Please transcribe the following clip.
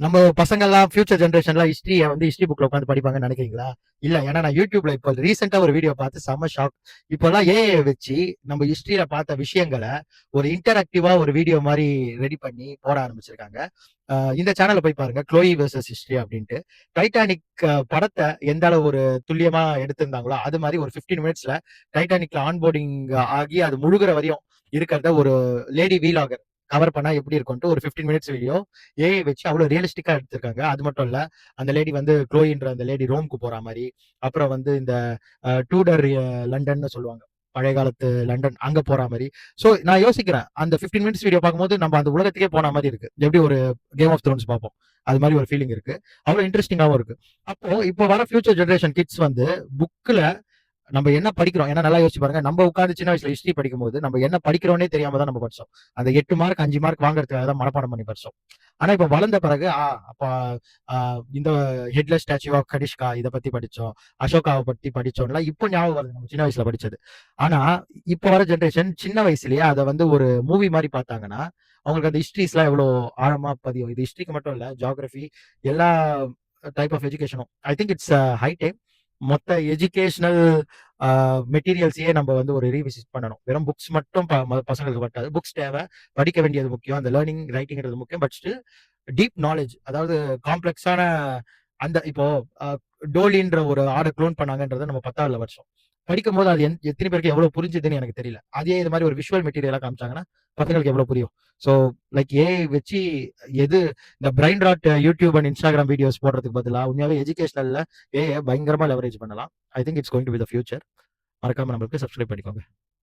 நம்ம பசங்கள்லாம் ஃபியூச்சர் ஜென்ரேஷன்லாம் ஹிஸ்டரிய வந்து ஹிஸ்டரி புக்ல உட்காந்து படிப்பாங்கன்னு நினைக்கிறீங்களா? இல்ல. ஏன்னா நான் யூடியூப்ல இப்போ ரீசெண்டா ஒரு வீடியோ பார்த்து செம்ம ஷாக். இப்போலாம் ஏஐ வச்சு நம்ம ஹிஸ்டரியில பார்த்த விஷயங்கள ஒரு இன்டராக்டிவா ஒரு வீடியோ மாரி ரெடி பண்ணி போட ஆரம்பிச்சிருக்காங்க. இந்த சேனல்ல போய் பாருங்க. க்ளோயி வெர்சஸ் ஹிஸ்டரி அப்படின்ட்டு. டைட்டானிக் படத்த எந்த அளவு ஒரு துல்லியமா எடுத்திருந்தாங்களோ, அது மாரி ஒரு 15 மினிட்ஸ்ல டைட்டானிக்ல ஆன் போர்டிங் ஆகி அது முழுகுற வரையும் இருக்கிறத ஒரு லேடி வீலாகர் கவர் பண்ணா எப்படி இருக்கும்ட்டு ஒரு 15 மினிட்ஸ் வீடியோ ஏஐ வச்சு அவ்வளவு ரியலிஸ்டிக்கா எடுத்திருக்காங்க. அது மட்டும் இல்ல, அந்த லேடி வந்து க்ளோயின்ற அந்த லேடி ரோம்க்கு போற மாரி, அப்புறம் வந்து இந்த டூடர் லண்டன்னு சொல்லுவாங்க. பழைய காலத்து லண்டன் அங்க போற மாரி. சோ நான் யோசிக்கிறேன். அந்த 15 மினிட்ஸ் வீடியோ பார்க்கும்போது நம்ம அந்த உலகத்துக்கே போன மாரி இருக்கு. எப்படி ஒரு கேம் ஆஃப் த்ரோன்ஸ் பார்ப்போம். அது மாரி ஒரு ஃபீலிங் இருக்கு. அவ்வளவு இன்ட்ரெஸ்டிங்காவும் இருக்கு. அப்போ இப்போ வர ஃபியூச்சர் ஜெனரேஷன் கிட்ஸ் வந்து புக்ல நம்ம என்ன படிக்கிறோம்? ஏன்னா நல்லா யோசிச்சு பாருங்க. நம்ம உட்கார்ந்து சின்ன வயசுல ஹிஸ்டரி படிக்கும்போது, நம்ம என்ன படிக்கிறோம்னே தெரியாம தான் நம்ம படிச்சோம். அந்த 8 மார்க், 5 மார்க் வாங்குறதுக்காக தான் மனப்பாடம் பண்ணி படிச்சோம். ஆனா இப்ப வளர்ந்த பிறகு, அப்ப அ இந்த ஹெட்லெஸ் ஸ்டாச்சு ஆஃப் கனிஷ்கா இத பத்தி படிச்சோம். அசோகாவ பத்தி படிச்சோம்லாம் இப்போ ஞாபகம் வருது நம்ம சின்ன வயசுல படிச்சது. ஆனா இப்ப வர ஜெனரேஷன் சின்ன வயசுலயே அத வந்து ஒரு மூவி மாரி பார்த்தாங்கன்னா, அவங்களுக்கு அந்த ஹிஸ்டரிஸ்லாம் எவ்வளோ ஆழமா பதியும். இது ஹிஸ்டரிக்கு மட்டும் இல்ல, ஜியோகிராஃபி எல்லா டைப் ஆஃப் எஜுகேஷனும். I think it's high time. மொத்த எஜுகேஷனல் மெட்டீரியல்ஸையே நம்ம வந்து ஒரு ரீவிசிட் பண்ணணும். வெறும் புக்ஸ் மட்டும் பசங்களுக்கு பட்டாது. புக்ஸ் தேவை, படிக்க வேண்டியது முக்கியம். அந்த லேர்னிங், ரைட்டிங்கிறது முக்கியம். பட் ஸ்டில் டீப் நாலேஜ், அதாவது காம்ப்ளெக்ஸான அந்த இப்போ டோலின்ற ஒரு ஆட க்ளோன் பண்ணாங்கன்றத நம்ம 10வது வருஷம் படிக்கும்போது அது எத்தனை பேருக்கு எவ்வளவு புரிஞ்சுதுன்னு எனக்கு தெரியல. அதே இது மாதிரி ஒரு விஷுவல் மெட்டீரியலா காமிச்சாங்கன்னா பசங்களுக்கு எவ்வளவு புரியும். ஸோ லைக் ஏஐ வச்சு எது இந்த brain rot YouTube and Instagram videos போடுறதுக்கு பதிலாக உண்மையாவே எஜுகேஷனல்ல ஏஐ பயங்கரமா லெவரேஜ் பண்ணலாம். I think it's going to be the future. மறக்காம நம்மளுக்கு சப்ஸ்கிரைப் பண்ணிக்கோங்க.